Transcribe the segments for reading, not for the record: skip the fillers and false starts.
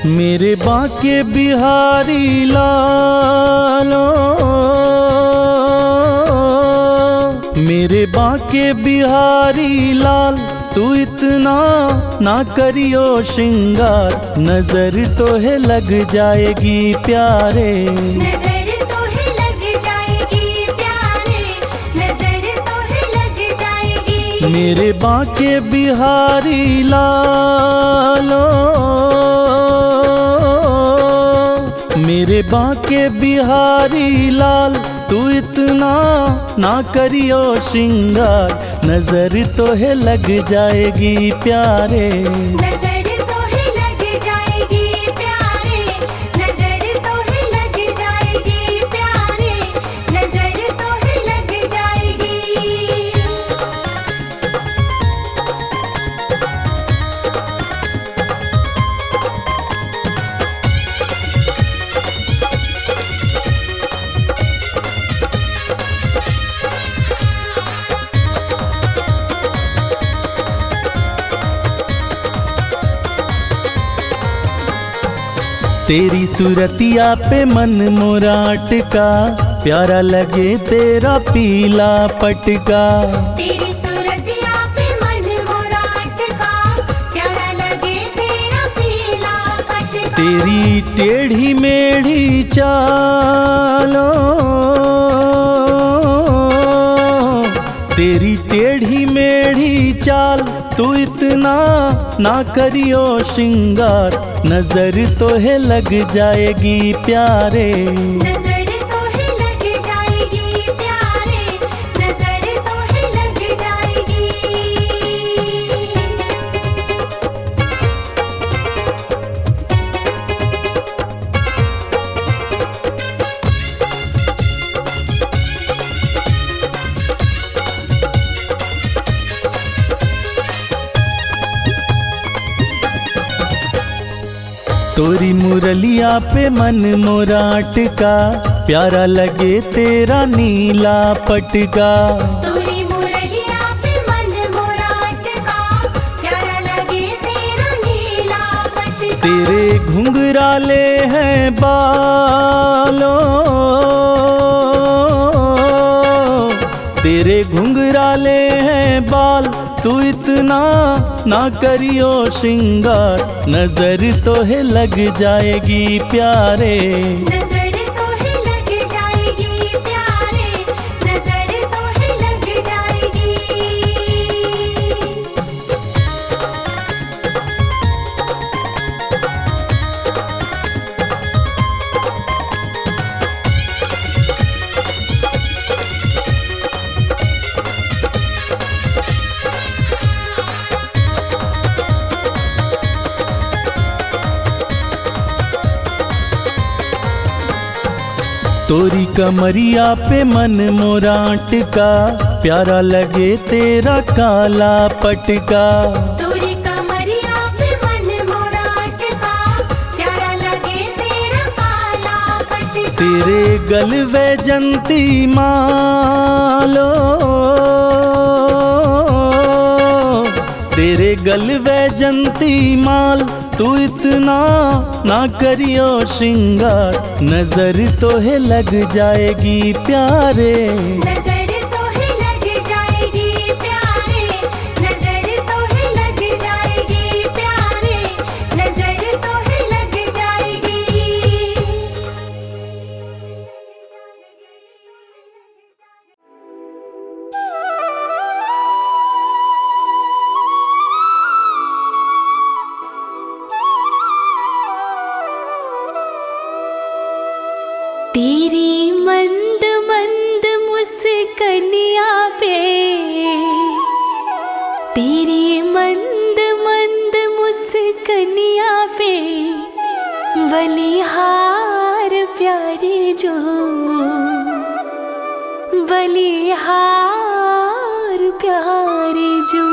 मेरे बांके बिहारी लालो, मेरे बांके बिहारी लाल, तू इतना ना करियो श्रृंगार, नजर तो है लग जाएगी प्यारे, नजर तो है लग जाएगी प्यारे, नजर तो है लग जाएगी। मेरे बांके बिहारी लालो, मेरे बांके बिहारी लाल, तू इतना ना करियो श्रृंगार, नजर तो है लग जाएगी प्यारे, नजर तो है लग जाएगी प्यारे, नजर तो है लग जाएगी प्यारे, नजर तो है लग जाएगी। तेरी सूरतिया पे मन मोरा अटका, प्यारा लगे तेरा पीला पटका, तेरी सूरतिया पे मन मोरा अटका, प्यारा लगे तेरा पीला पटका। तेरी टेढ़ी मेढ़ी चालो, तेरी टेढ़ी मेढ़ी चाल, तू इतना ना करियो श्रृंगार, नजर तो है लग जाएगी प्यारे, नजर तो है लग जाएगी प्यारे, नजर तो है लग जाएगी। तोरी मुरलिया पे मन मोरा अटका, प्यारा लगे तेरा नीला पटका, तोरी मुरलिया पे मन मोरा अटका, प्यारा लगे तेरा नीला पटका। तेरे घुंघराले हैं बालों, तेरे घुंघराले हैं बाल, तू इतना ना करियो श्रृंगार, नजर तो है लग जाएगी प्यारे, नजर तो है लग जाएगी प्यारे, नजर तो है लग जाएगी। तोरी कमरिया पे मन मोरा अटका, प्यारा लगे तेरा काला पटका, तोरी कमरिया पे मन मोरा अटका, प्यारा लगे तेरा काला पटका। तेरे गलवे जंती मालो, तेरे गलवे जंती माल, तू इतना ना करियो श्रृंगार, नजर तो है लग जाएगी प्यारे, नजर तो है लग जाएगी प्यारे, नजर तो है लग जाएगी प्यारे, नजर तो है लग जाएगी। तेरी मंद मंद मुस्कनिया पे, तेरी मंद मंद मुस्कनिया पे, बलिहार प्यारे जो, बलिहार प्यारे जो।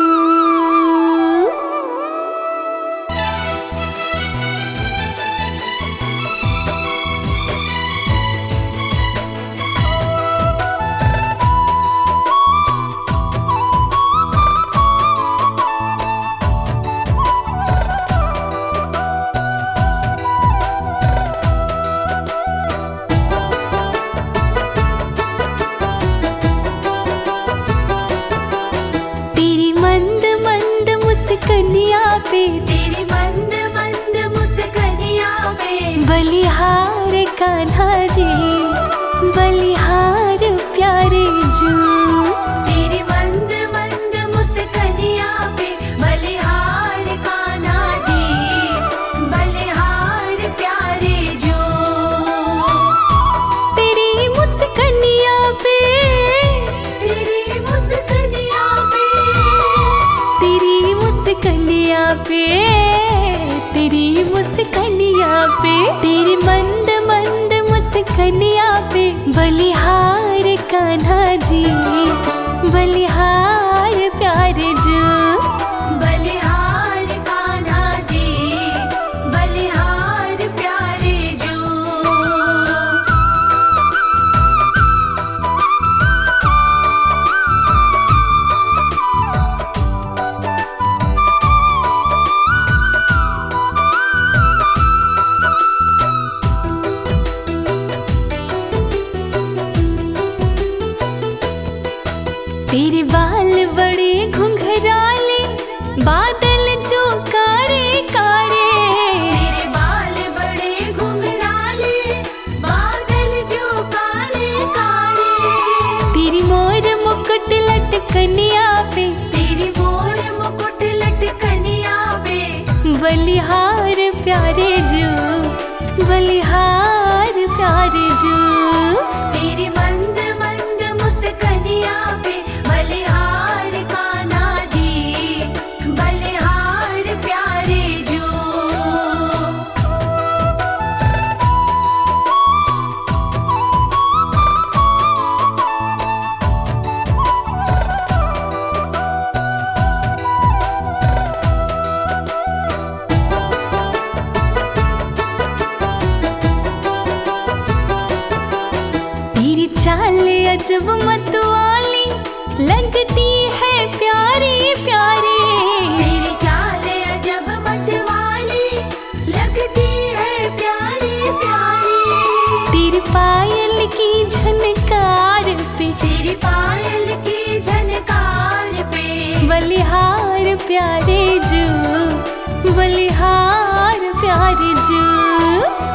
मुस्कनिया पे, तेरी मंद मंद मुस्कनिया पे, बलिहार कान्हा जी, बलिहार प्यारे जो। तेरी मंद मंद मुस्कनिया पे, बलिहार कान्हा जी, बलिहार प्यारे जो। तेरी मुस्कनिया पे, तेरी मुस्कनिया पे, तेरी मुस्कनिया पे, तेरी मुस्कनिया पे, तेरी मंद मंद मुस्कनिया पे, बलिहार कान्हा जी, बलिहार प्यारे जो। बलिहार कान्हा जी, बलिहार प्यारे जो। तेरे बाल बड़े घुंघराले, बादल जो कारे कारे, तेरे बाल बड़े घुंघराले, बादल जो काले काले, तेरी मोर मुकुट लटकनिया पे, तेरी मोर मुकुट लटकनिया पे, बलिहार प्यारे जो, बलिहार प्यारे जो। तेरी मंद मंद मुस्कनिया पे, बलिहार कान्हा जी, बलिहार प्यारे जो। तेरी चाल अजब मतवाली, लगती है प्यारी प्यारी, तेरी चाल अजब मतवाली, लगती है प्यारी प्यारी। तेरी पायल की झनकार पे, तेरी पायल की झनकार पे, बलिहार प्यारे जो, बलिहार प्यारे जो।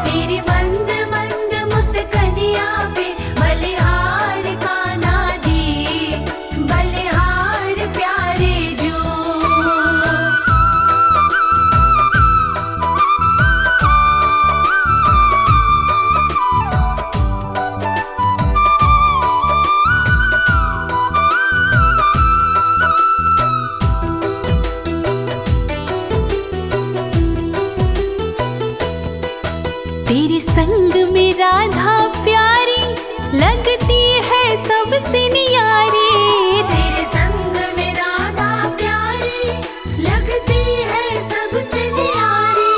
तेरी मंद मंद मुस्कनिया पे, बलिहार कान्हा जी, बलिहार प्यारे जो। तेरे संग में राधा प्यारी, लगती है सबसे न्यारी, तेरे संग में राधा प्यारी, लगती है सबसे न्यारी।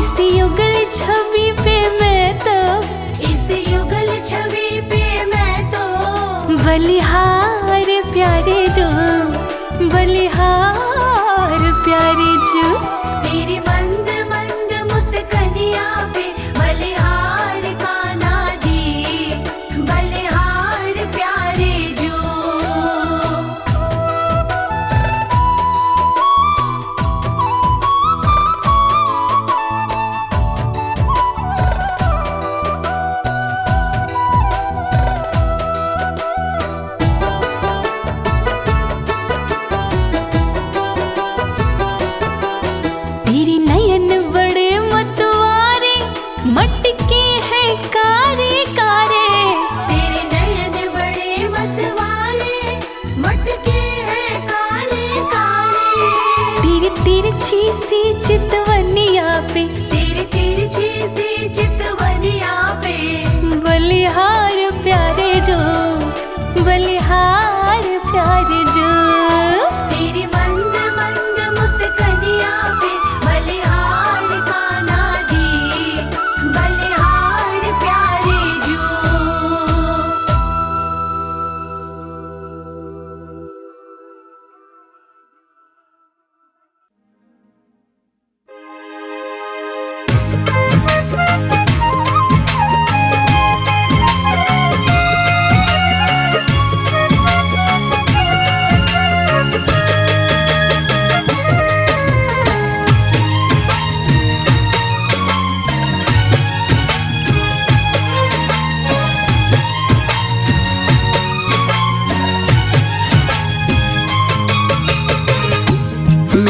इस युगल छवि पे मैं तो, इस युगल छवि पे मैं तो, बलिहार प्यारे जो, बलिहार प्यारे जो। तेरी मंद मंद मुस्कनिया पे, बलिहार कान्हा जी, बलिहार प्यारे जो।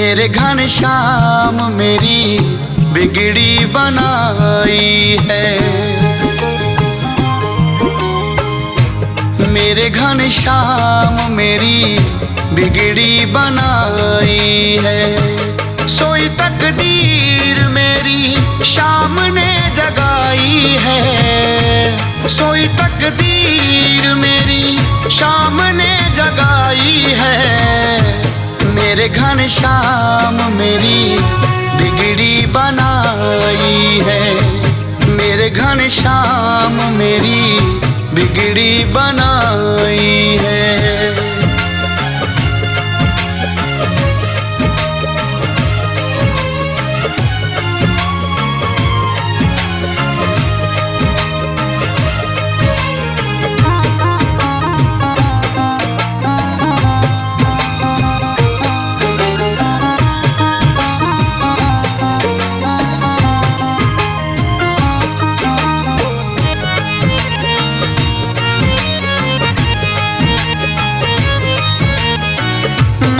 मेरे घनश्याम मेरी बिगड़ी बनाई है। मेरे घनश्याम मेरी बिगड़ी बनाई है। सोई तकदीर मेरी शाम ने जगाई है। सोई तकदीर मेरी शाम ने जगाई है। मेरे घनश्याम मेरी बिगड़ी बनाई है। मेरे घनश्याम मेरी बिगड़ी बनाई है।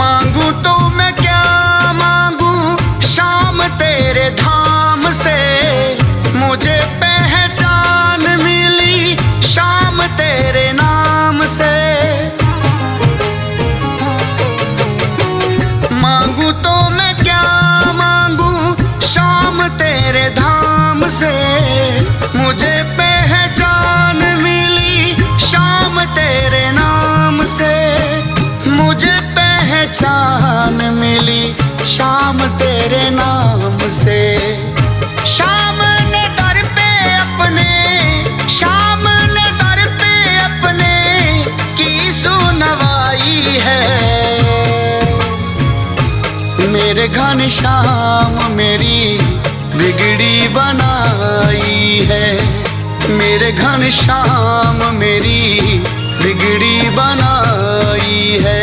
मांगू तो मैं क्या मांगू शाम तेरे धाम से। मुझे पहचान मिली शाम तेरे नाम से। मांगू तो मैं क्या मांगू शाम तेरे धाम से। मुझे पहचान मिली शाम तेरे नाम से। मुझे पहचान मिली शाम तेरे नाम से। शाम ने दर पे अपने, शाम ने दर पे अपने की सुनवाई है। मेरे घनश्याम मेरी बिगड़ी बनाई है। मेरे घनश्याम मेरी बिगड़ी बनाई है।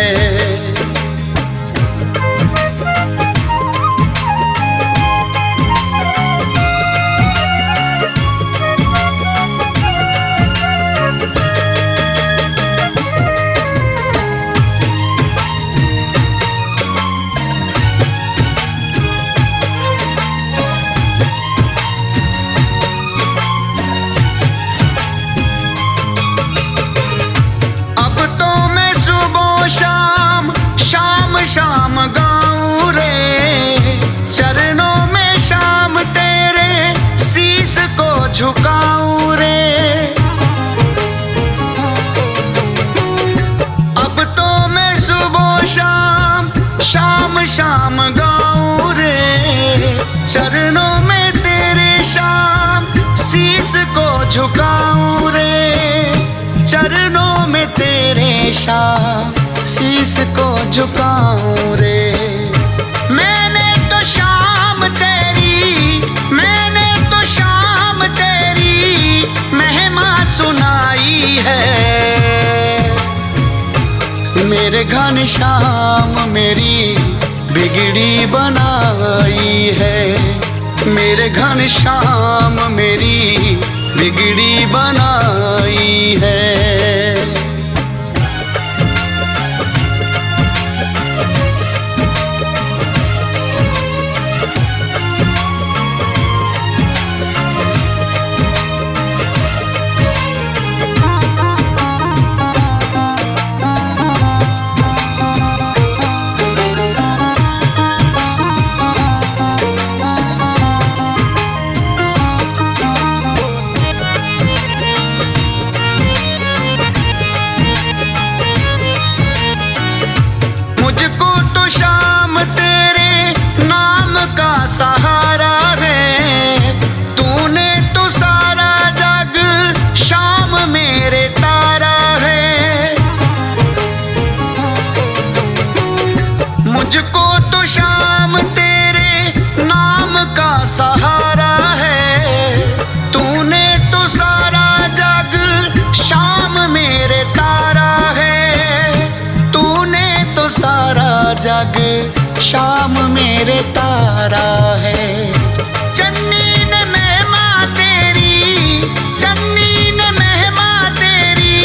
शाम गाऊं रे चरणों में शाम तेरे शीश को झुकाऊं रे। अब तो मैं सुबह शाम शाम शाम गाऊं रे चरणों में तेरे शाम शीश को झुकाऊं रे। चरणों में तेरे शाम शीश को झुकाऊं रे। मैंने तो शाम तेरी महिमा सुनाई है। मेरे घनश्याम मेरी बिगड़ी बनाई है। मेरे घनश्याम मेरी बिगड़ी बनाई है। मुझको तो शाम तेरे नाम का सहारा है। तूने तो सारा जग शाम मेरे तारा है। मुझको तो शाम तेरे नाम का सहारा है। तूने तो सारा जग शाम मेरे तारा है। तूने तो सारा जग शाम मेरे तारा है। चन्नी ने महिमा तेरी, चन्नी ने महिमा तेरी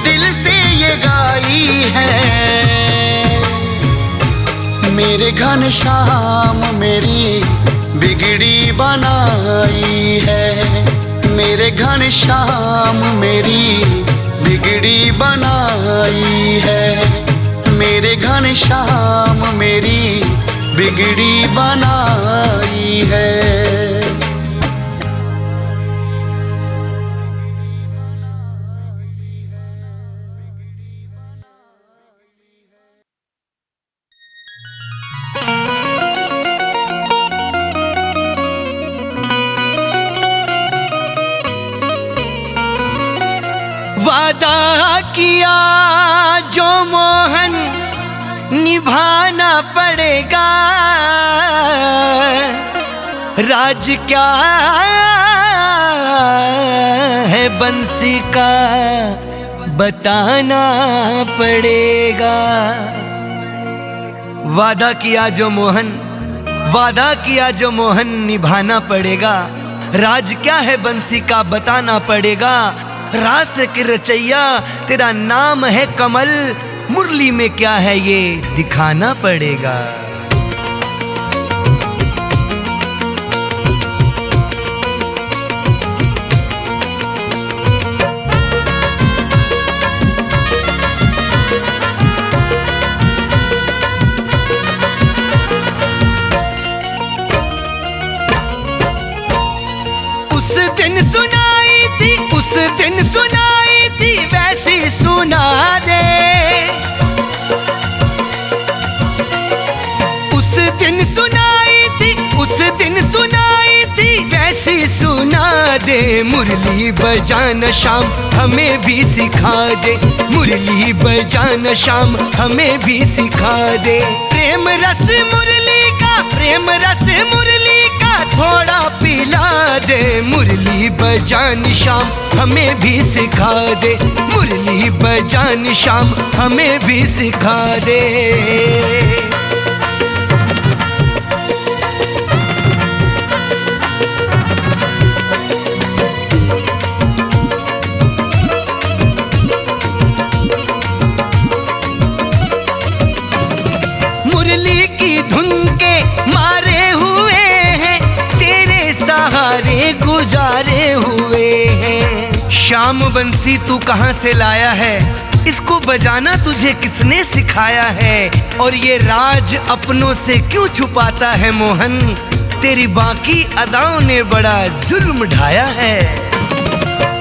दिल से ये गाई है। मेरे घनश्याम मेरी बिगड़ी बनाई है, मेरे घनश्याम मेरी बिगड़ी बनाई है, मेरे घनश्याम मेरी बिगड़ी बनाई है। वादा किया जो मोहन निभाना पड़ेगा, राज क्या है बंसी का बताना पड़ेगा। वादा किया जो मोहन, वादा किया जो मोहन निभाना पड़ेगा, राज क्या है बंसी का बताना पड़ेगा। रास के रचैया तेरा नाम है कमल, मुरली में क्या है ये दिखाना पड़ेगा। उस दिन सुनाई थी, उस दिन सुनाई थी वैसी सुना दे, उस दिन सुनाई थी, उस दिन सुनाई थी वैसी सुना दे। मुरली बजाना शाम हमें भी सिखा दे, मुरली बजाना शाम हमें भी सिखा दे। प्रेम रस मुरली का, प्रेम रस मुरली का थोड़ा पिला दे। मुरली बजानी शाम हमें भी सिखा दे, मुरली बजानी शाम हमें भी सिखा दे। मुरली की धुन के मारे हुए हैं, तेरे सहारे गुजारे हुए हैं। शाम बंसी तू कहाँ से लाया है, इसको बजाना तुझे किसने सिखाया है। और ये राज अपनों से क्यों छुपाता है मोहन, तेरी बाकी अदाओं ने बड़ा जुल्म ढाया है।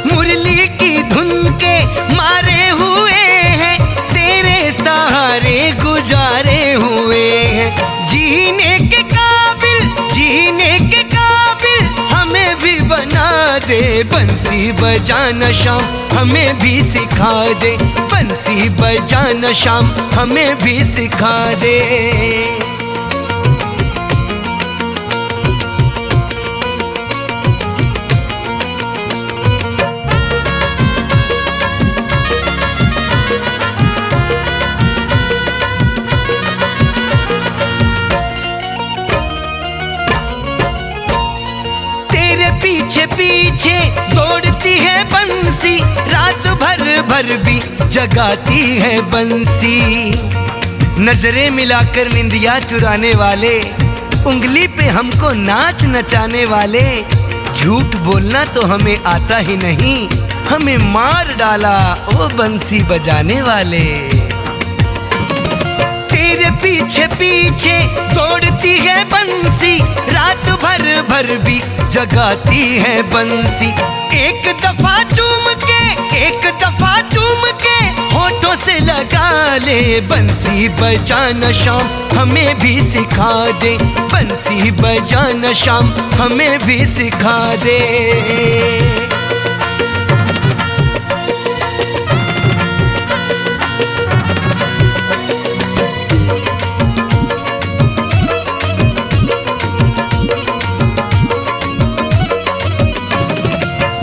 मुरली की धुन के मारे हुए हैं, तेरे सहारे गुजारे हुए हैं। जीने के काबिल, जीने के काबिल हमें भी बना दे। बंसी बजाना शाम हमें भी सिखा दे, बंसी बजाना शाम हमें भी सिखा दे। पीछे पीछे दौड़ती है बंसी, रात भर भर भी जगाती है बंसी। नजरें मिलाकर निंदिया चुराने वाले, उंगली पे हमको नाच नचाने वाले। झूठ बोलना तो हमें आता ही नहीं, हमें मार डाला ओ बंसी बजाने वाले। तेरे पीछे पीछे दौड़ती है बंसी, रात भर भर भी जगाती है बंसी। एक दफा चूम के, एक दफा चूम के होठों से लगा ले। बंसी बजाना शाम हमें भी सिखा दे, बंसी बजाना शाम हमें भी सिखा दे।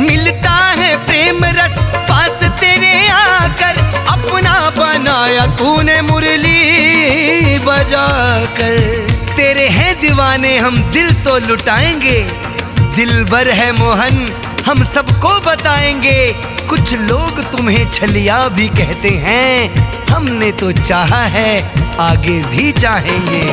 मिलता है प्रेम रस पास तेरे आकर, अपना बनाया तूने मुरली बजाकर। तेरे हैं दीवाने हम दिल तो लुटाएंगे, दिलबर है मोहन हम सबको बताएंगे। कुछ लोग तुम्हें छलिया भी कहते हैं, हमने तो चाहा है, आगे भी चाहेंगे।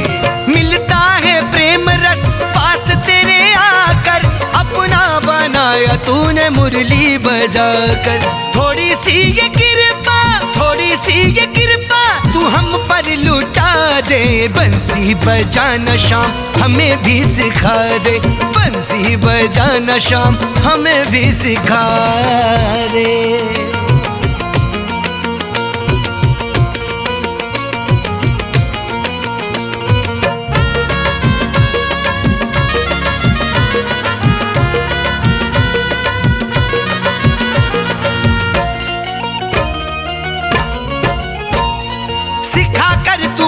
मिलता है प्रेम रस पास तेरे आकर, अपना बनाया तूने मुरली बजाकर। थोड़ी सी ये कृपा, थोड़ी सी ये कृपा तू हम पर लुटा दे। बंसी बजाना शाम हमें भी सिखा दे, बंसी बजाना शाम हमें भी सिखा दे।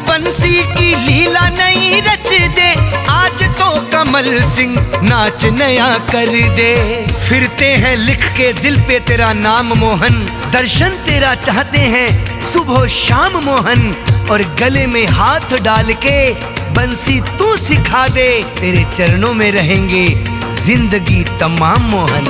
बंसी की लीला नई रच दे, आज तो कमल सिंह नाच नया कर दे। फिरते हैं लिख के दिल पे तेरा नाम मोहन, दर्शन तेरा चाहते हैं सुबह शाम मोहन। और गले में हाथ डाल के बंसी तू सिखा दे, तेरे चरणों में रहेंगे जिंदगी तमाम मोहन।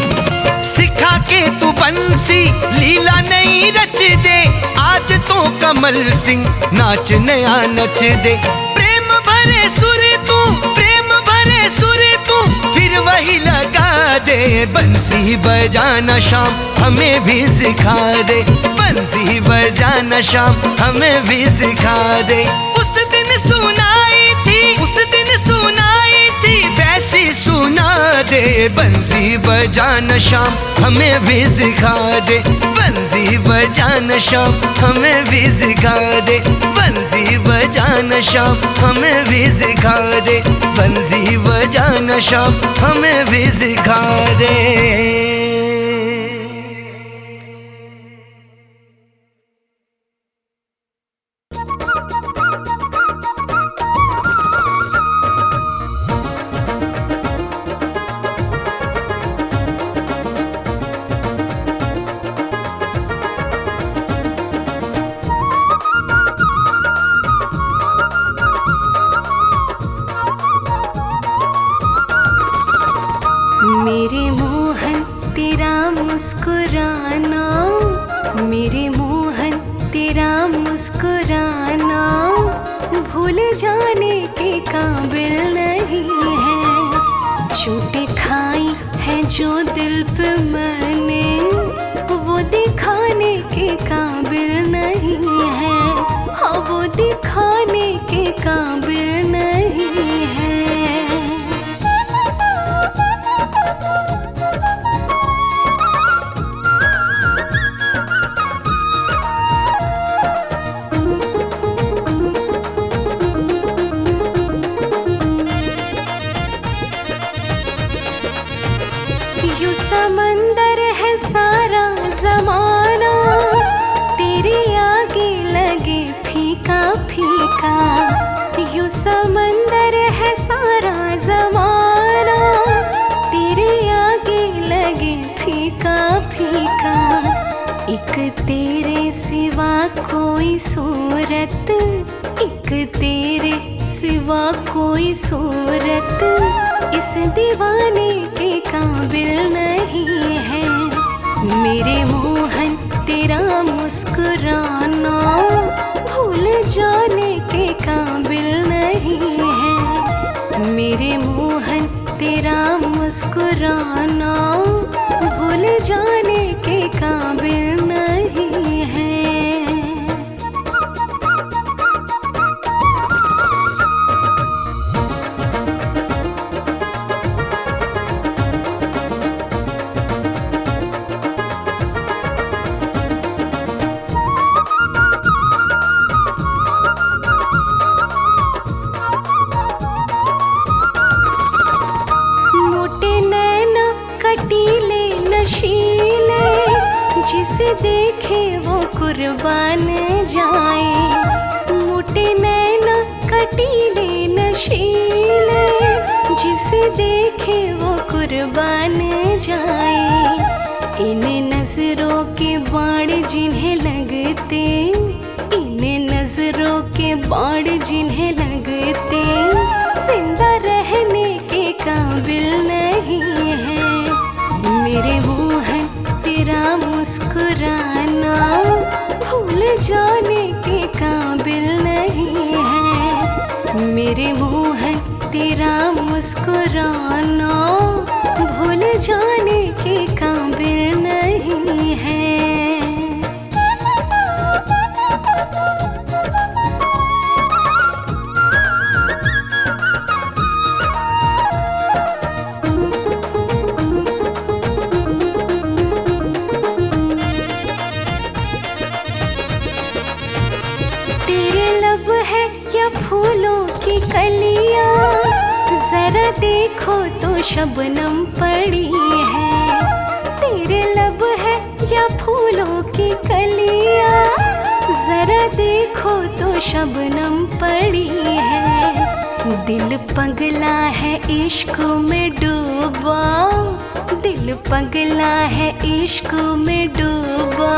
सिखा के तू बंसी लीला नई रच दे, आज तो कमल सिंह नाच नया नच दे। प्रेम भरे सुर तू, प्रेम भरे सुर तू फिर वही लगा दे। बंसी बजाना शाम हमें भी सिखा दे, बंसी बजाना शाम हमें भी सिखा दे। उस दिन सुनाई थी, उस दिन सुनाई थी वैसी सुना दे। बंसी बजाना शाम हमें भी सिखा दे, बंसी बजाना शाम हमें भी सिखा दे। बंसी बजाना शाम हमें भी सिखा दे, बंसी बजाना शाम हमें भी सिखा दे। मेरे मोहन तेरा मुस्कुराना, मेरे मोहन तेरा मुस्कुराना भूल जाने के काबिल नहीं है। चोटें खाई है जो दिल पे मैंने, वो दिखाने के काबिल नहीं है। हाँ वो दिखाने के काबिल नहीं है। यू समंदर है सारा जमाना, तेरे आगे लगे फीका फीका। यू समंदर है सारा जमाना, तेरे आगे लगे फीका फीका। एक तेरे सिवा कोई सूरत, एक तेरे सिवा कोई सूरत इस दीवाने के काबिल नहीं है। मेरे मोहन तेरा मुस्कुराना भूल जाने के काबिल नहीं है। मेरे मोहन तेरा मुस्कुराना भूल जाने के काबिल नहीं है। जिसे देखे वो कुर्बान जाए। मोटे नैना कटीले नशीले, जिसे देखे वो कुर्बान जाए। इन नजरों के बाण जिन्हें लगते, इन नजरों के बाण जिन्हें लगते जिंदा रहने के काबिल नहीं है। मेरे मोहन तेरा मुस्कुराना भूल जाने के तेरा मुस्कुराना भूल जाने के काबिल नहीं है। तेरे लब है या फूलों की कलियां, जरा देखो तो शबनम पड़ी है। तेरे लब है या फूलों की कलियां, जरा देखो तो शबनम पड़ी है। दिल पगला है इश्क में डूबा, दिल पगला है इश्क में डूबा,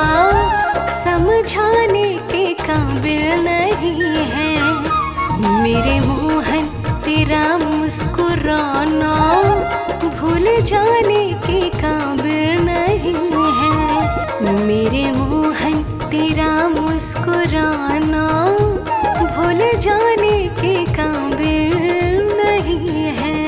समझाने के काबिल नहीं है। मेरे मोहन तेरा मुस्कुराना भूल जाने के काबिल नहीं है। मेरे मोहन तेरा मुस्कुराना भूल जाने के काबिल नहीं है।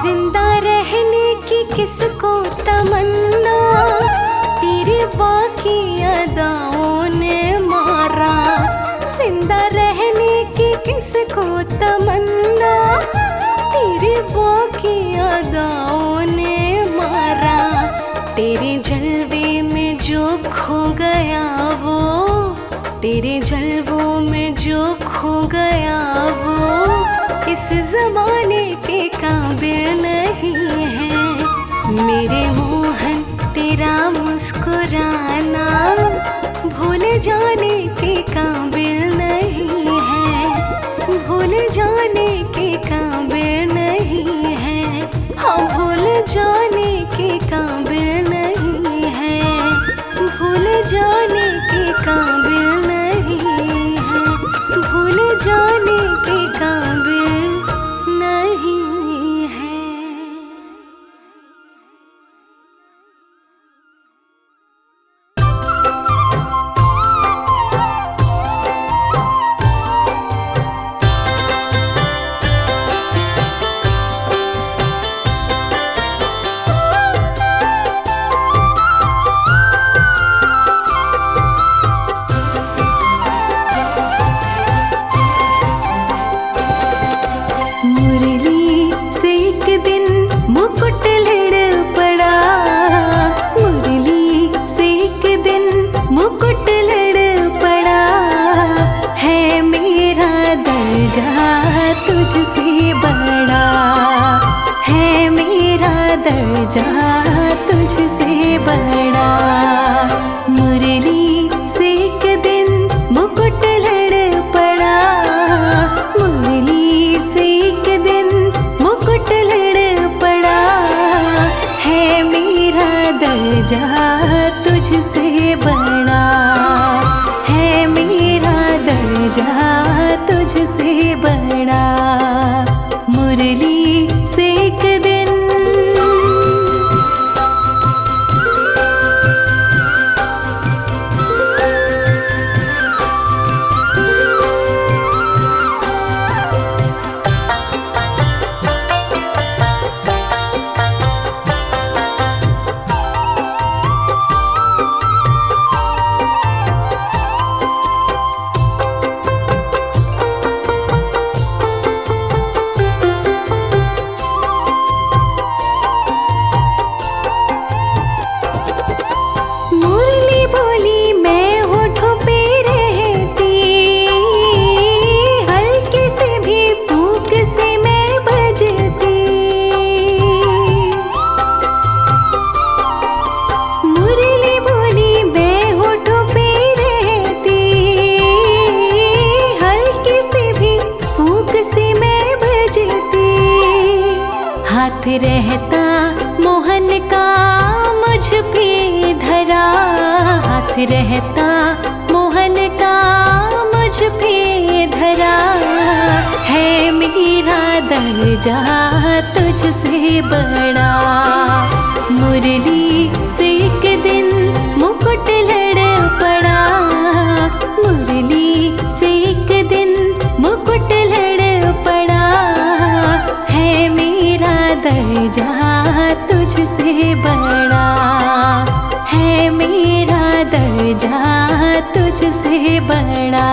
जिंदा रहने की किसको तमन्ना, तेरे बाकी अदाओं ने मारा। जिंदा रहने की किसको तमन्ना, तेरे बाकी अदाओं ने मारा। तेरे जलवे में जो खो गया वो, तेरे जलवों में जो खो गया वो, इस जमाने के काबिल नहीं है। मेरे मोहन तेरा मुस्कुराना भूल जाने के काबिल नहीं है। भूल जाने के काबिल नहीं है। हाँ, भूल जाने के काबिल नहीं है। भूल जाने के काबिल नहीं है। भूल जाने के काबिल नहीं है। दर्जा तुझसे बड़ा। मुरली से एक दिन मुकुट लड़ पड़ा, मुरली से एक दिन मुकुट लड़ पड़ा। है मेरा दर्जा तुझसे बड़ा, है मेरा दर्जा तुझसे बड़ा।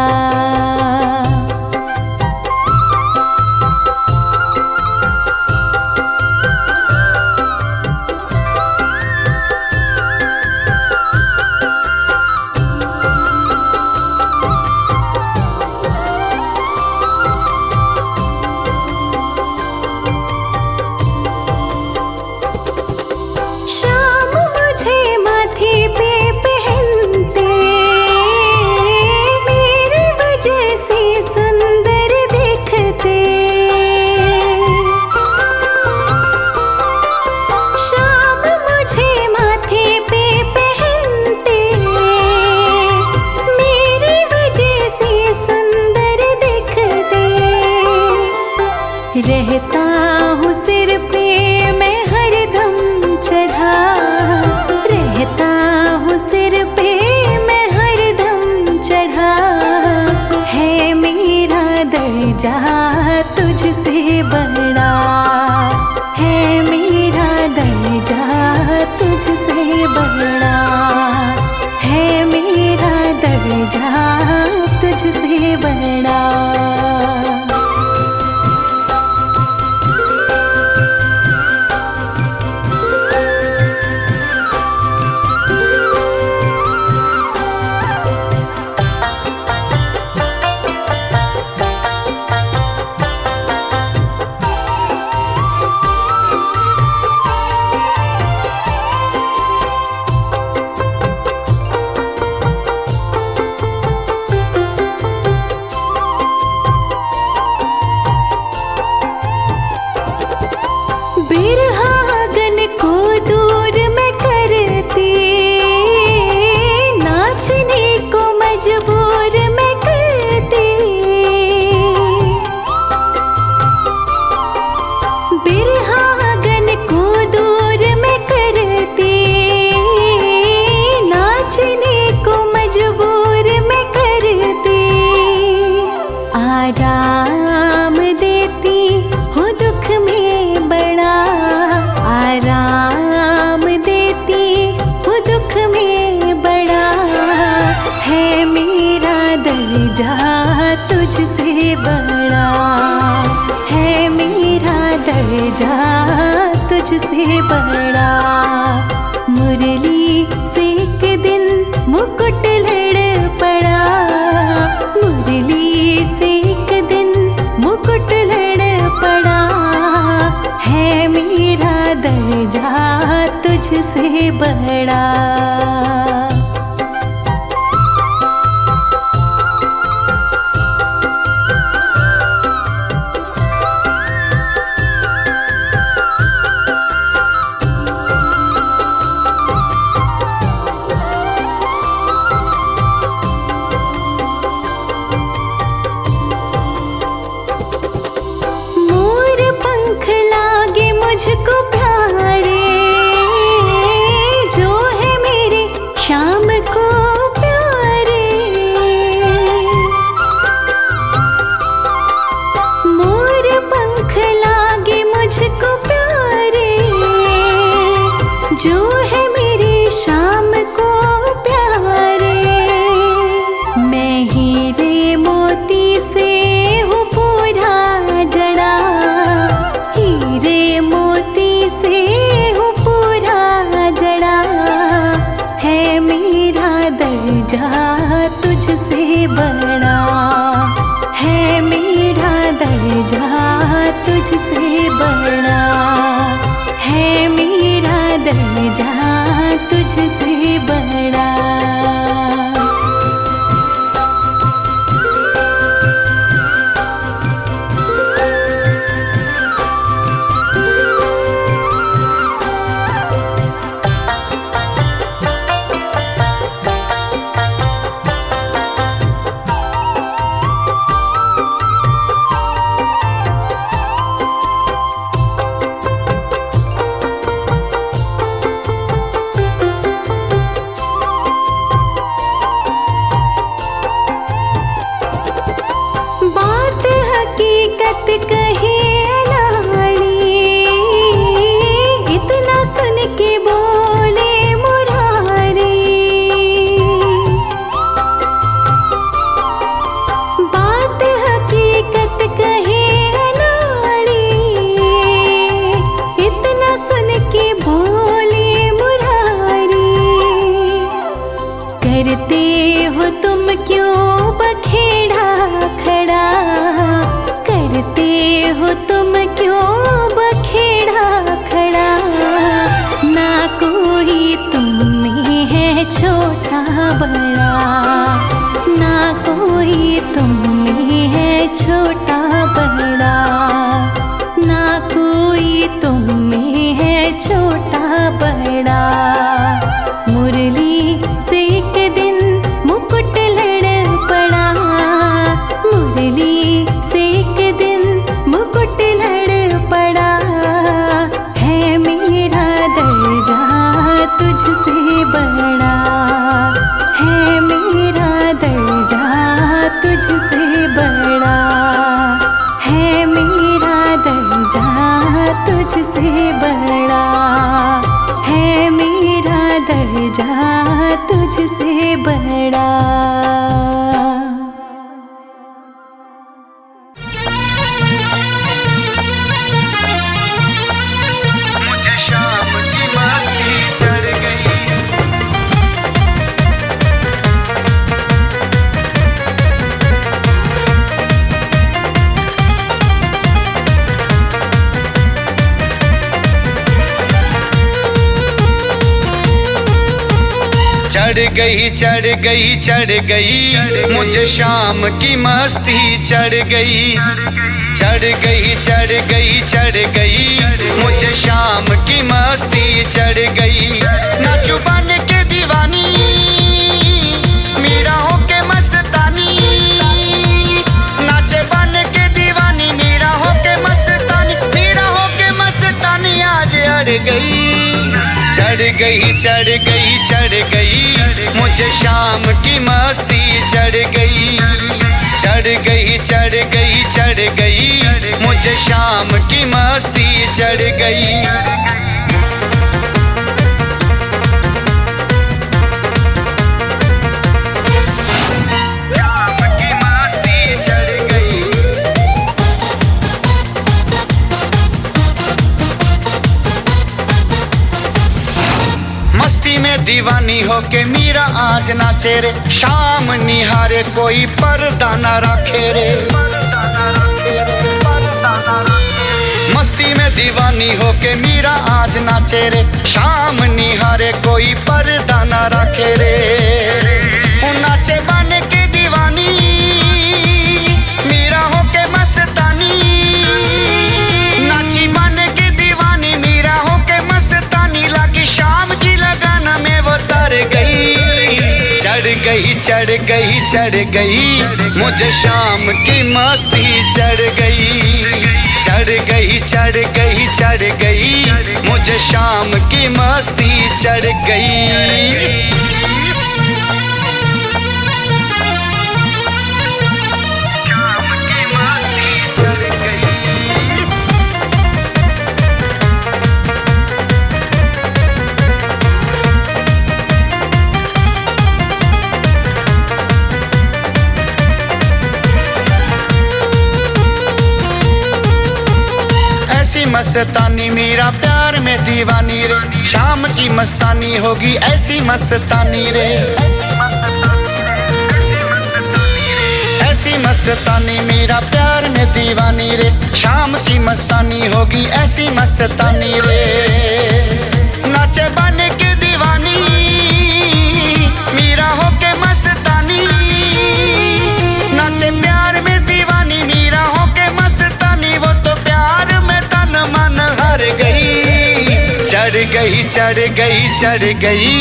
शाम मुझे माथे पे पहनते, मेरी वजह से सुंदर दिखते। शाम मुझे माथे पे पहनते, मेरी वजह से सुंदर दिखते। रहता हूँ सिर पे मैं हरदम चढ़ा, रहता हूँ सिर पे मैं हरदम चढ़ा। है मेरा दर्जा तुझसे बड़ा, है मेरा दर्जा तुझसे बड़ा, है मेरा दर्जा तुझसे बड़ा। बिरहागन को दूर मैं करती, नाचने को मजबूर मैं करती। बिरहागन को दूर मैं करती, नाचने को मजबूर मैं करती। आराम देती हूँ दुख में बड़ा, आराम देती हूँ दुख में बड़ा। है मेरा दर्जा तुझसे बड़ा, है मेरा दर्जा तुझसे बड़ा। मुरली से एक दिन मुकुट लड़ पड़ा, मुरली से एक दिन मुकुट लड़ पड़ा। है मेरा दर्जा तुझसे बड़ा। मोर पंख लागे मुझको प्यारे, जो है मेरे शाम को प्यारे। मोर पंख लागे मुझको प्यारे, जो है मेरे शाम को प्यारे। मैं हीरे मोती से हूँ पूरा जड़ा, हीरे मोती से हूँ पूरा जड़ा। है मेरा दर्जा तुझसे बड़ा, है मेरा दर्जा तुझसे बड़ा, है मेरा दर्जा तुझसे बड़ा। हो तुम क्यों बखेड़ा खड़ा, करते हो तुम क्यों बखेड़ा खड़ा। ना कोई तुम में है छोटा बड़ा, ना कोई तुम में है छोटा बड़ा, ना कोई तुम में है छोटा बड़ा। मुरली से एक दिन मुकुट लड़ पड़ा, मुरली से एक दिन मुकुट लड़ पड़ा। है मेरा दर्जा तुझसे बड़ा, है मेरा दर्जा तुझसे बड़ा, है मेरा दर्जा तुझसे बड़ा, है मेरा दर्जा तुझसे बड़ा। मुझे शाम की मस्ती चढ़ गई। चढ़ गई चढ़ गई चढ़ गई, मुझे शाम की मस्ती चढ़ गई। चढ़ गई चढ़ गई चढ़ गई, मुझे शाम की मस्ती चढ़ गई। नाचू बन के दीवानी, मेरा होके मस्तानी, नाचे बन के दीवानी, मेरा होके मस्तानी, मेरा होके मस्तानी आज अड़ गई। चढ़ गई चढ़ गई चढ़ गई, मुझे शाम की मस्ती चढ़ गई। चढ़ गई चढ़ गई चढ़ गई, मुझे शाम की मस्ती चढ़ गई। मस्ती में दीवानी होके मीरा आज नाचे रे, शाम निहारे कोई पर्दा न रखे रे। मस्ती में दीवानी होके मीरा आज नाचे रे, शाम निहारे कोई पर्दा न रखे रे। नाचे बन के दीवानी, मीरा होके मस्तानी, नाची बन के दीवानी, मीरा होके मस्तानी। लगी शाम की लगन में वो तर गई। चढ़ गई चढ़ गई चढ़ गई, मुझे शाम की मस्ती चढ़ गई। चढ़ गई चढ़ गई चढ़ गई, मुझे शाम की मस्ती चढ़ गई। ऐसी मस्तानी मीरा प्यार में दीवानी रे, शाम की मस्तानी होगी ऐसी मस्तानी रे। ऐसी मस्तानी मीरा प्यार में दीवानी रे, शाम की मस्तानी होगी ऐसी मस्तानी रे। नाचे बन के दीवानी, मीरा होके मस्तानी, नाचे प्यार में दीवानी, मीरा होके मस्तानी। वो तो प्यार में तन मन हर गई। चढ़ गई चढ़ गई चढ़ गई,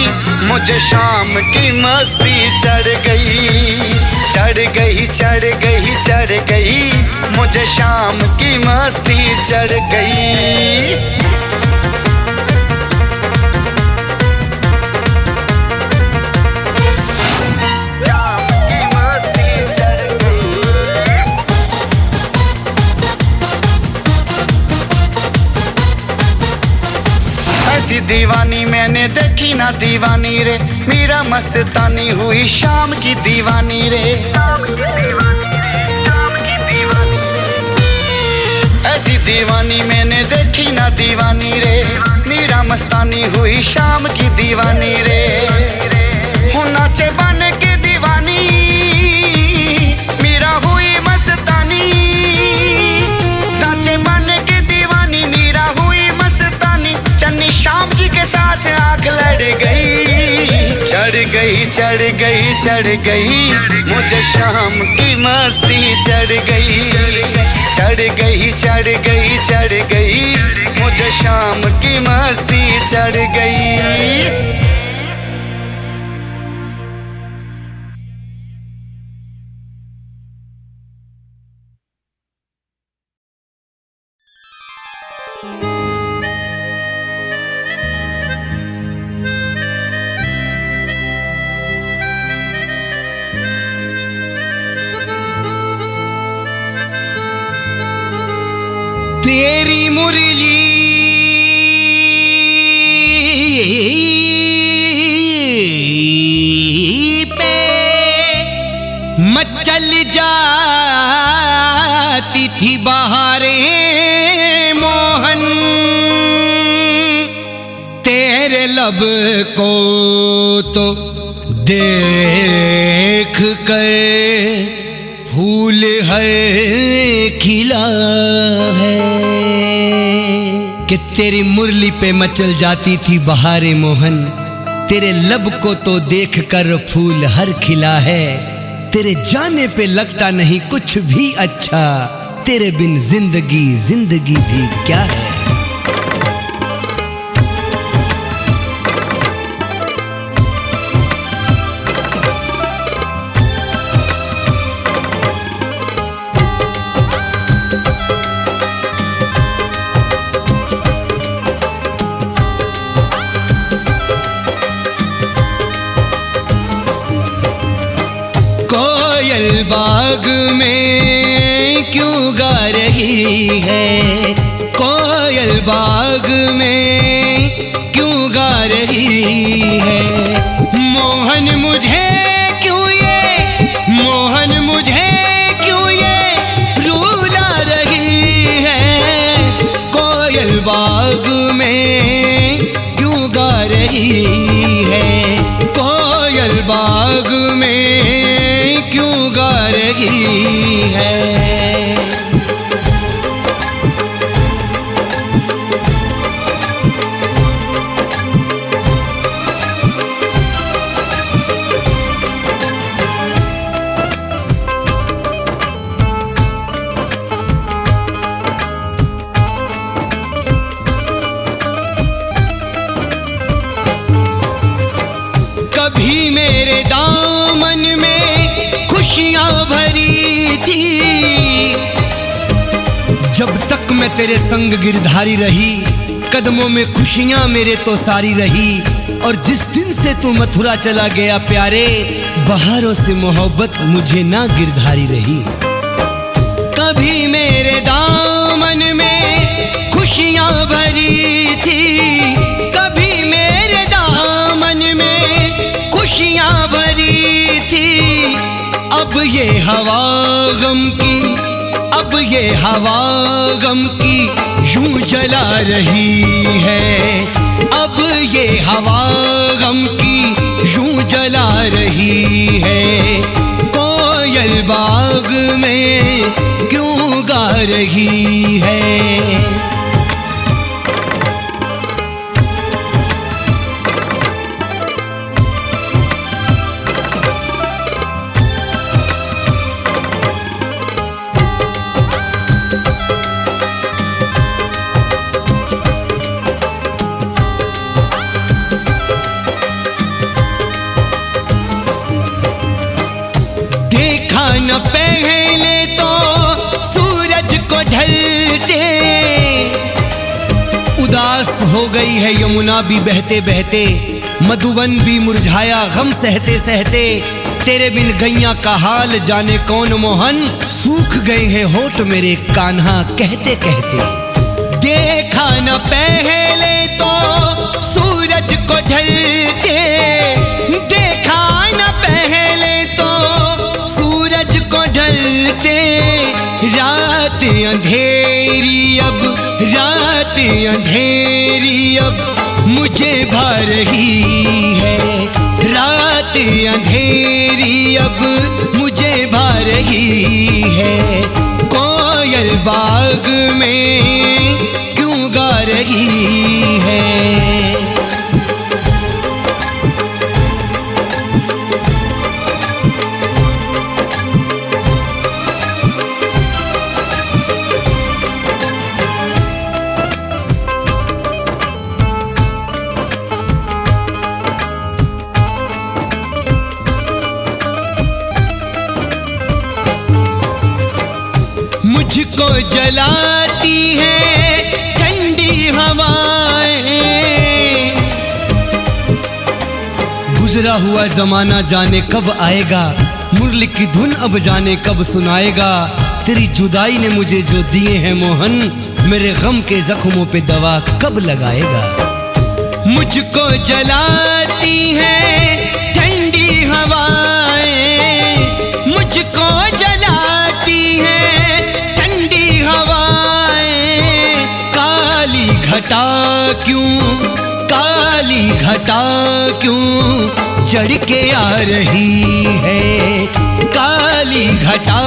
मुझे शाम की मस्ती चढ़ गई। चढ़ गई चढ़ गई चढ़ गई, मुझे शाम की मस्ती चढ़ गई। ऐसी दीवानी मैंने देखी ना दीवानी रे, मीरा मस्तानी हुई शाम की दीवानी रे। ऐसी दीवानी मैंने देखी ना दीवानी रे, मीरा मस्तानी हुई शाम की दीवानी रे। नाचे बन के चढ़ गई मुझे शाम की मस्ती चढ़ गई मुझे शाम की मस्ती चढ़ गई। तेरी मुरली पे मचल जाती थी बहारें मोहन, तेरे लब को तो देख कर फूल हर खिला है कि तेरी मुरली पे मचल जाती थी बहारे मोहन, तेरे लब को तो देखकर फूल हर खिला है। तेरे जाने पे लगता नहीं कुछ भी अच्छा, तेरे बिन जिंदगी भी क्या है। कोयल बाग में क्यों गा रही है, कोयल बाग में क्यों गा रही है। मोहन मुझे क्यों ये रुला रही है। कोयल बाग में क्यों गा रही है, कोयल बाग में क्यों गा रही है। कभी मेरे दामन में खुशियां भरी थी, जब तक मैं तेरे संग गिरधारी रही, कदमों में खुशियां मेरे तो सारी रही। और जिस दिन से तू मथुरा चला गया प्यारे, बहारों से मोहब्बत मुझे ना गिरधारी रही। कभी मेरे दामन में खुशियां भरी थी, कभी मेरे दामन में खुशियां भरी थी। अब ये हवा गम की यूं जला रही है, अब ये हवा गम की यूं जला रही है। कोयल बाग में क्यों गा रही है। न पहले तो सूरज को ढलते, उदास हो गई है यमुना भी बहते बहते, मधुवन भी मुरझाया गम सहते सहते। तेरे बिन गैया का हाल जाने कौन मोहन, सूख गए हैं होठ मेरे कान्हा कहते कहते। देखा न पहले तो सूरज को ढलते, देखा न पहले तो सूरज को ढलते। रात अंधेरी अब मुझे भा रही है, रात अंधेरी अब मुझे भा रही है। कोयल बाग में क्यों गा रही है। मुझको जलाती है ठंडी हवाएं। गुजरा हुआ जमाना जाने कब आएगा, मुरली की धुन अब जाने कब सुनाएगा। तेरी जुदाई ने मुझे जो दिए हैं मोहन, मेरे गम के जख्मों पे दवा कब लगाएगा। मुझको जलाती है ठंडी हवाएं, मुझको जलाती है ठंडी हवाएं। काली घटा क्यों, काली घटा क्यों चढ़ के आ रही है। काली घटा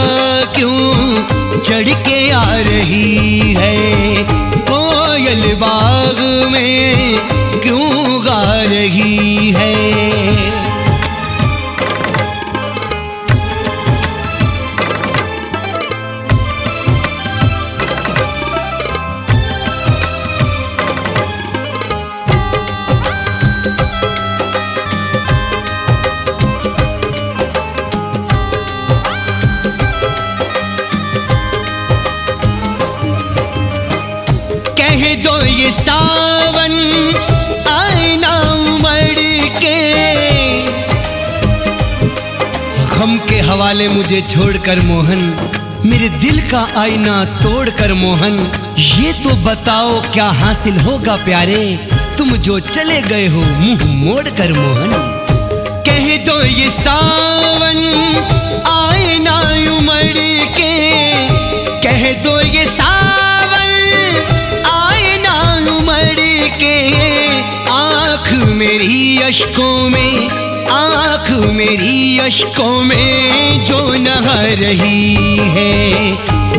क्यों चढ़ के आ रही है। कोयल बाग में क्यों गा रही है। कह दो ये सावन आए ना उमड़ के, गम के हवाले मुझे छोड़कर मोहन, मेरे दिल का आईना तोड़कर मोहन। ये तो बताओ क्या हासिल होगा प्यारे, तुम जो चले गए हो मुंह मोड़कर मोहन। कह दो ये सावन आए ना उमड़ के, कह दो ये आँख मेरी अश्कों में, आँख मेरी अश्कों में जो नहा रही है।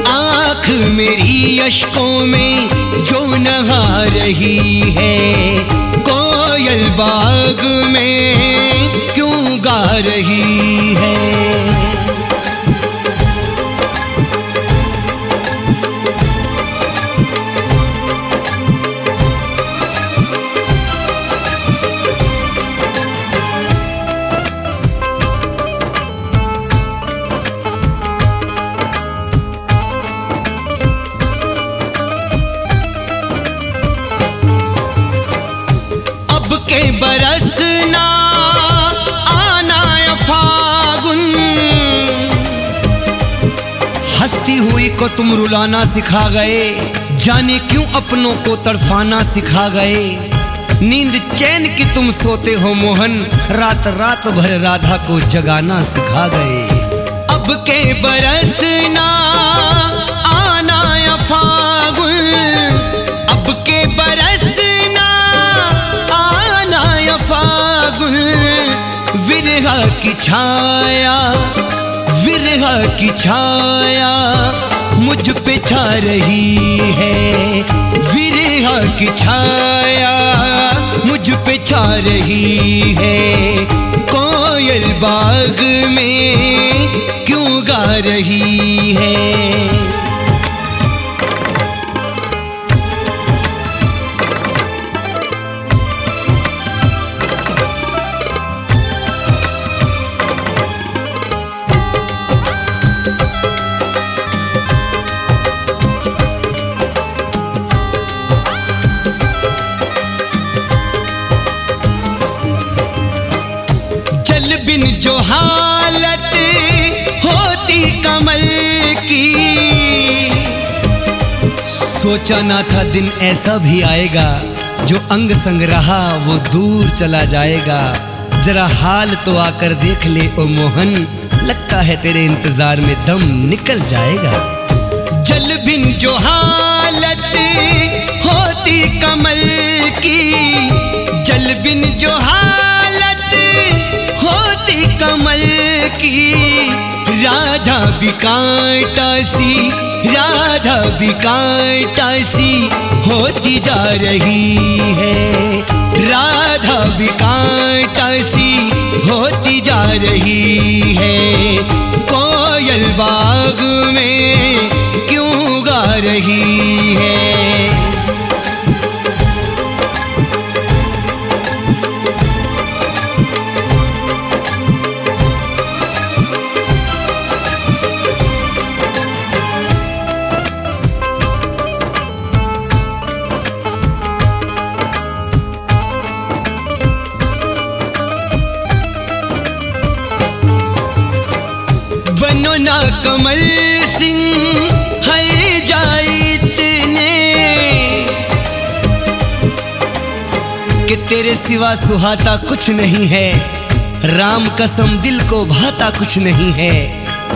आँख मेरी अश्कों में जो नहा रही है। कोयल बाग में क्यों गा रही है। के बरसना आना फागुन, हंसती हुई को तुम रुलाना सिखा गए। जाने क्यों अपनों को तड़फाना सिखा गए। नींद चैन की तुम सोते हो मोहन, रात रात भर राधा को जगाना सिखा गए। अब के बरसना आना फागुन, अब के बरसना फागुन। विरह की छाया, विरह की छाया मुझ पे छा रही है। विरह की छाया मुझ पे छा रही है। कोयल बाग में क्यों गा रही है। बिन जो हालत होती कमल की, सोचा ना था दिन ऐसा भी आएगा। जो अंग संग रहा वो दूर चला जाएगा। जरा हाल तो आकर देख ले ओ मोहन, लगता है तेरे इंतजार में दम निकल जाएगा। जल बिन जो हालत होती कमल की, जल बिन जो हालत होती कमल की। राधा भी कांटा सी, राधा भी कांटा सी होती जा रही है। राधा भी कांटा सी होती जा रही है। कोयल बाग में क्यों गा रही है। बनो ना कमल सिंह है जाए इतने कि तेरे सिवा सुहाता कुछ नहीं है, राम कसम दिल को भाता कुछ नहीं है।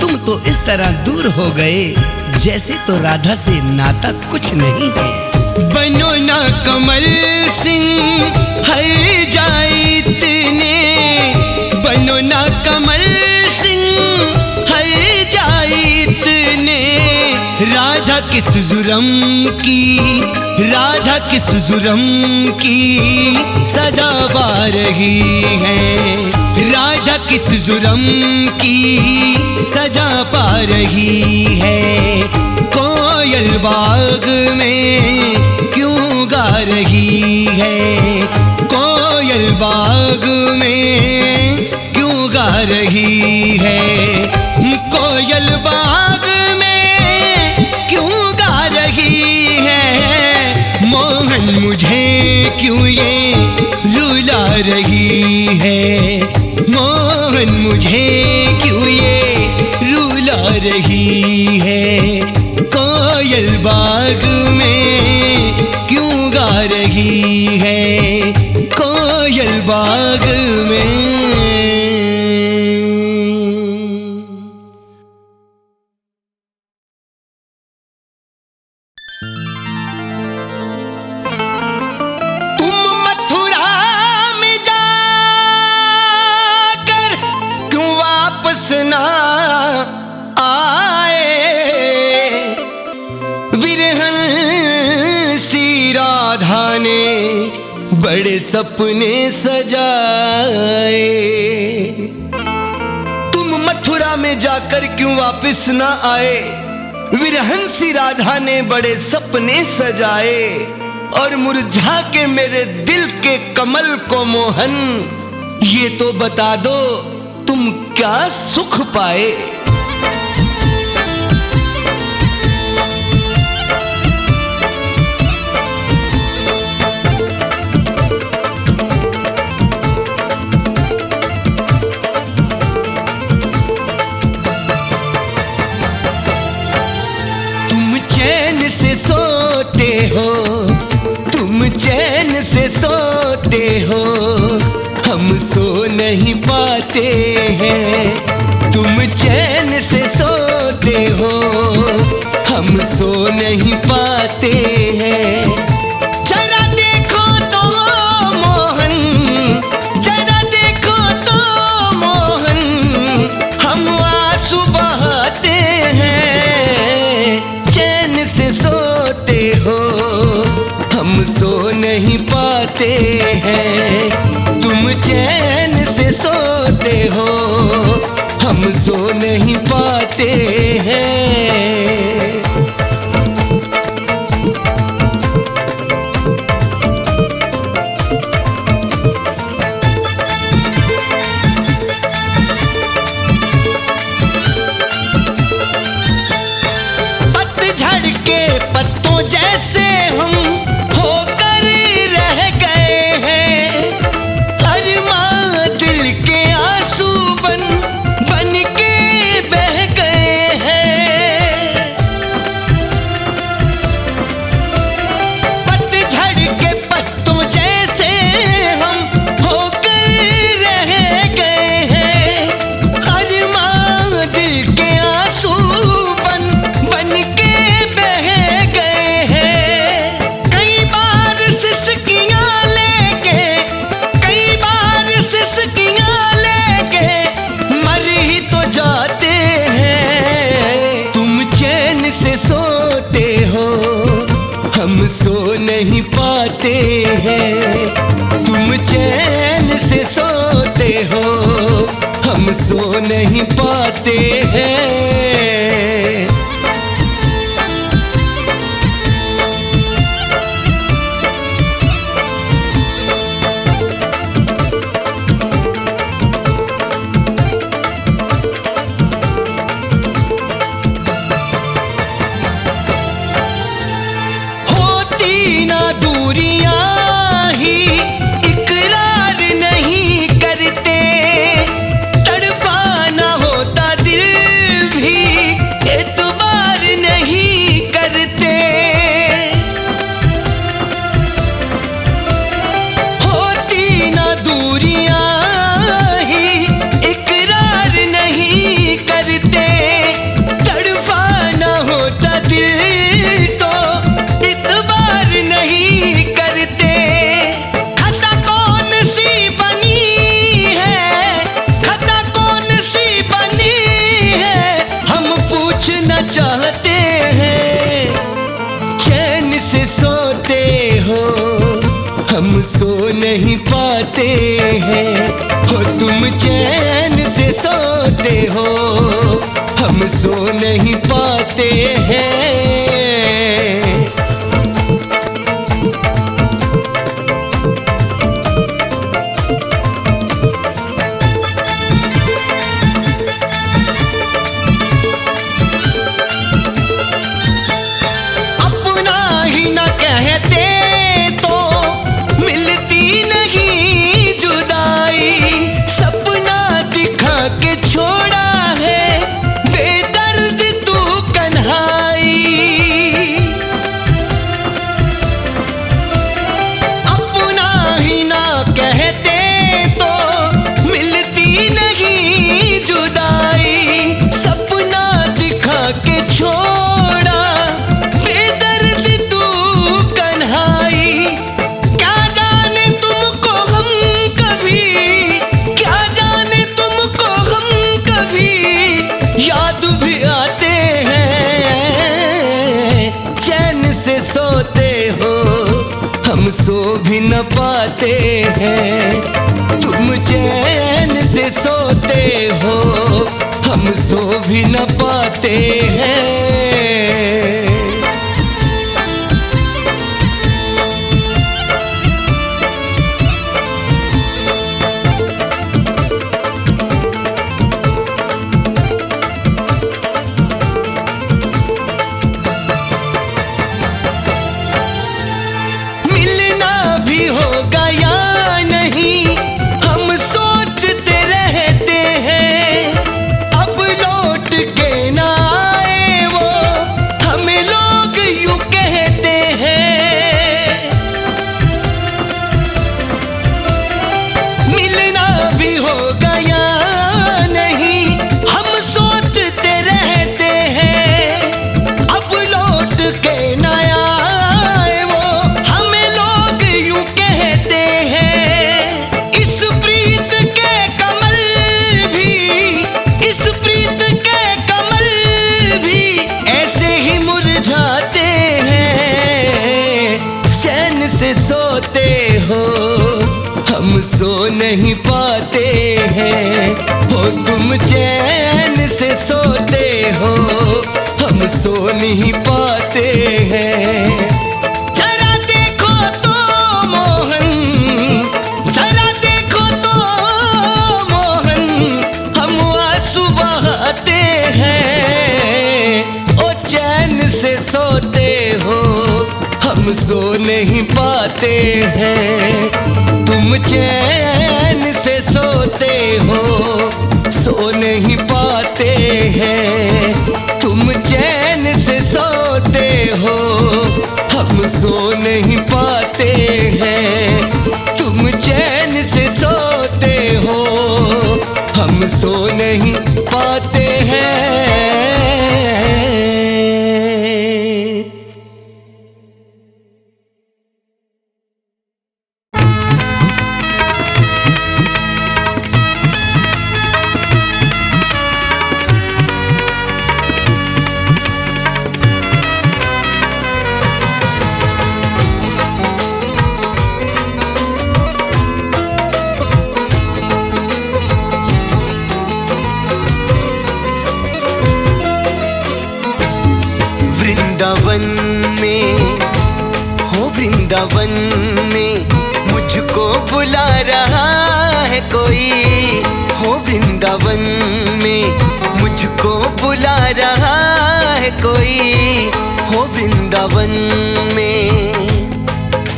तुम तो इस तरह दूर हो गए जैसे तो राधा से नाता कुछ नहीं है। बनो ना कमल सिंह है जाए इतने, बनो ना कमल सिंह है जाए इतने। राधा किस जुर्म की, राधा किस जुर्म की सजा पा रही है, राधा किस जुर्म की सजा पा रही है। कोयल बाग में क्यों गा रही है, कोयल बाग में क्यों गा रही है। कोयल बाग में क्यों गा रही है, मोहन मुझे क्यों ये रुला रही है, मोहन मुझे क्यों ये रुला रही है। कोयल बाग में क्यों गा रही है, कोयल बाग में। ना आए विरहन सी राधा ने बड़े सपने सजाए। तुम मथुरा में जाकर क्यों वापस ना आए, विरहन सी राधा ने बड़े सपने सजाए। और मुरझा के मेरे दिल के कमल को मोहन ये तो बता दो तुम क्या सुख पाए। तुम चैन से सोते हो, तुम चैन से सोते हो, हम सो नहीं पाते हैं। तुम चैन से सोते हो, हम सो नहीं पाते हैं। जरा देखो तो मोहन, जरा देखो तो मोहन, हम आंसू बहाते हैं। चैन से सोते हो, हम सो नहीं पाते हैं। तुम चैन से सोते हो, हम सो नहीं पाते हैं। पतझड़ के पत्तों जैसे हम होकर रह गए हैं। अरमां दिल के आंसू बन बन के बह गए हैं। पतझड़ के पत्तों जैसे हम होकर रह गए हैं। अरमां दिल के आंसू बन बन के बह गए हैं। कई बार सिसकियां लेके, कई बार सिसकियां लेके मर ही तो जाते हैं। तुम चैन से सोते हो, हम सो नहीं पाते हैं। तुम चैन से सोते हो, हम सो नहीं पाते हैं। होती ना दूरियां ही इकरार नहीं करते, तड़पाना होता दिल हो तुम चैन से सोते हो, हम सो नहीं पाते हैं। हम सो भी न पाते हैं, तुम चैन से सोते हो, हम सो भी न पाते हैं। सोते हो हम सो नहीं पाते हैं, हो तुम चैन से सोते हो, हम सो नहीं पाते हैं। जरा देखो तो मोहन, जरा देखो तो मोहन, हम आंसू बहाते हैं। ओ चैन से सोते हो, हम सो नहीं पाते हैं, तुम चैन से सोते हो, सो नहीं पाते हैं। तुम चैन से सोते हो, हम सो नहीं पाते हैं। तुम चैन से सोते हो, हम सो नहीं पाते हैं। वृंदावन में, हो वृंदावन में मुझको बुला रहा है कोई, हो वृंदावन में मुझको बुला रहा है कोई, हो वृंदावन में,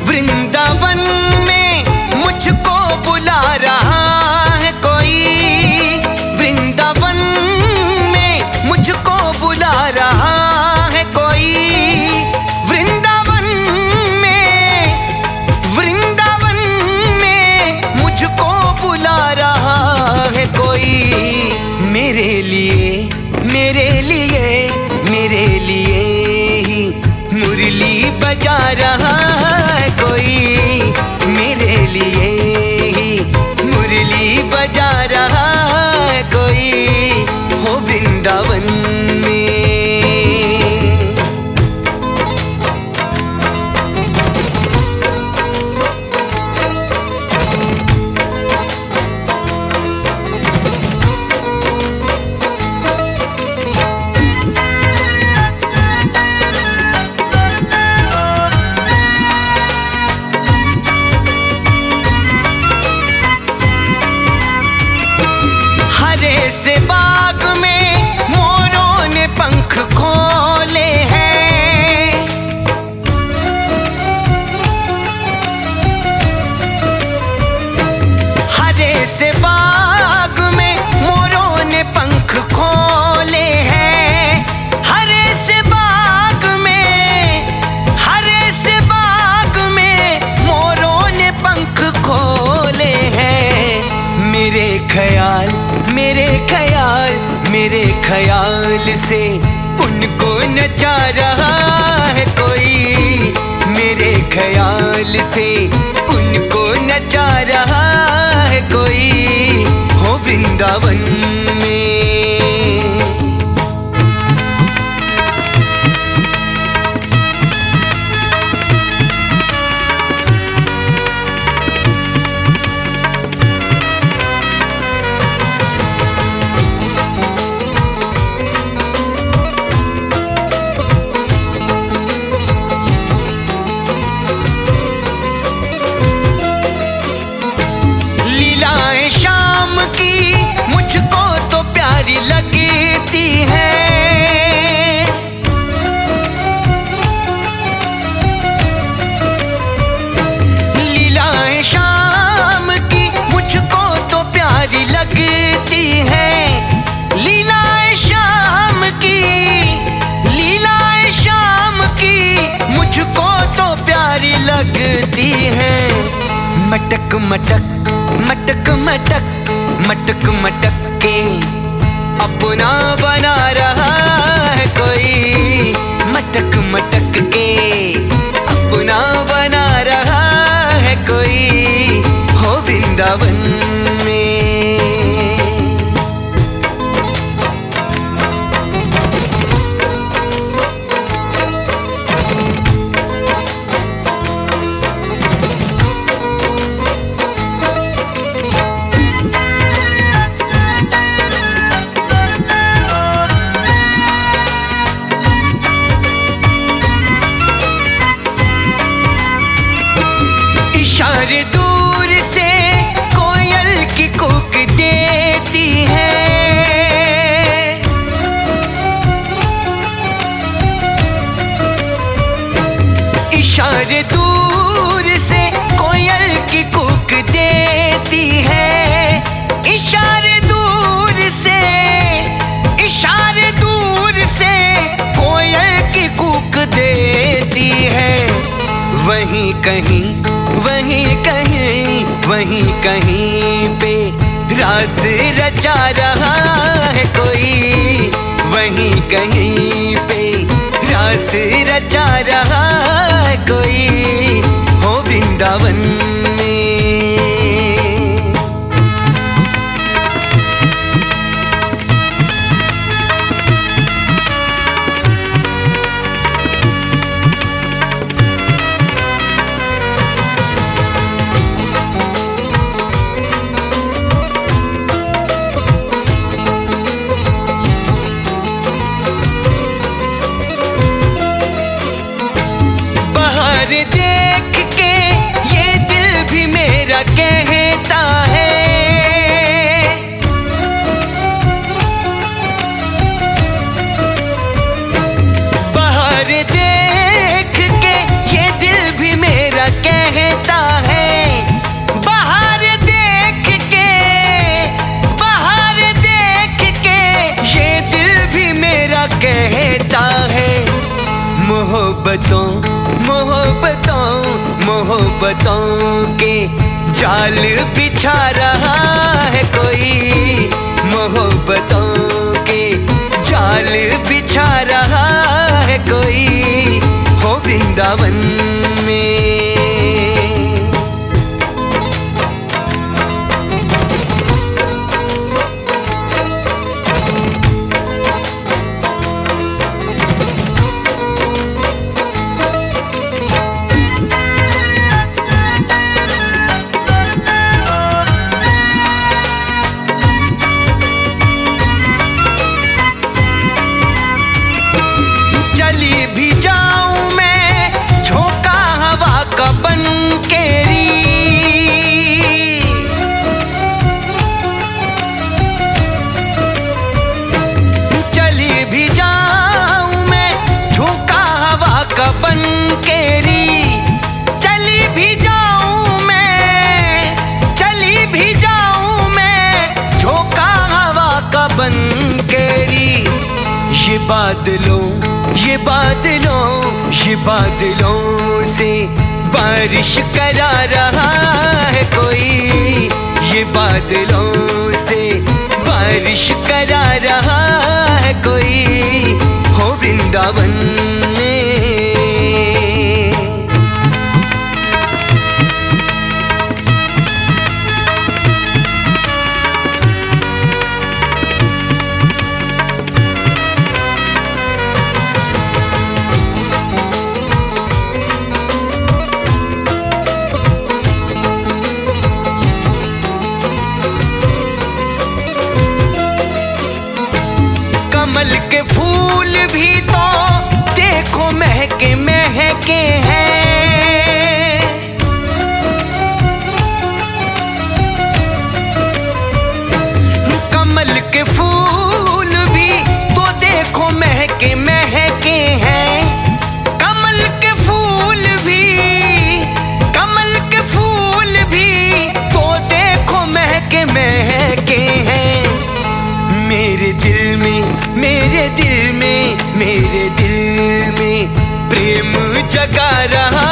वृंदावन में मुझको बुला रहा है कोई, वृंदावन में मुझको बुला रहा है कोई, वृंदावन में मुझको बुला रहा है कोई। मेरे लिए मेरे लिए मेरे लिए ही मुरली बजा रहा है कोई, मेरे लिए ही मुरली बजा रहा है कोई, हो वृंदावन में। मेरे ख्याल से उनको नचा रहा है कोई, मेरे ख्याल से उनको नचा रहा है कोई, हो वृंदावन में। मुझको तो प्यारी लगती है, लीलाएं शाम की मुझको तो प्यारी लगती है, लीलाएं शाम की, लीलाएं शाम की मुझको तो प्यारी लगती है। मटक मटक मटक मटक मटक मटक के अपना बना रहा है कोई, मटक मटक के अपना बना रहा है कोई, हो वृंदावन में। इशारे दूर से कोयल की कूक देती है, इशारे दूर से कोयल की कूक देती है, इशारे दूर से, इशारे दूर से कोयल की कूक देती है। वहीं कहीं, वहीं कहीं, वहीं कहीं पे रास रचा रहा है कोई, वहीं कहीं पे रास रचा रहा है कोई, हो वृंदावन में। देख के ये दिल भी मेरा कहता है, बाहर देख के ये दिल भी मेरा कहता है, बाहर देख के, बाहर देख के ये दिल भी मेरा कहता है। मोहब्बतों मोहब्बतों मोहब्बतों के जाल बिछा रहा है कोई, मोहब्बतों के जाल बिछा रहा है कोई, हो वृंदावन में। चली भी जाऊं मैं झोंका हवा का बनकेरी, चली भी जाऊं मैं झोंका हवा का बनकेरी, चली भी जाऊं मैं, चली भी जाऊं मैं झोंका हवा का बनकेरी। ये बादलों, ये बादलों, ये बादलों से बारिश करा रहा है कोई, ये बादलों से परवरिश करा रहा है कोई हो वृंदावन में। कमल के फूल भी तो देखो महके महके हैं। कमल के फूल भी तो देखो महके महके हैं। कमल के फूल भी, कमल के फूल भी तो देखो महके महके हैं। मेरे दिल में, मेरे दिल में, मेरे दिल में प्रेम जगा रहा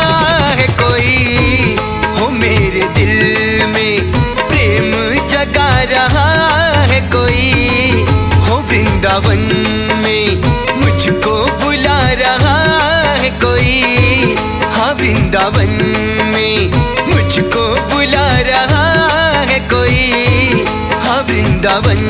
है कोई हो मेरे दिल में प्रेम जगा रहा है कोई हो वृंदावन में मुझको बुला रहा है कोई। हाँ वृंदावन में मुझको बुला रहा है कोई। हाँ वृंदावन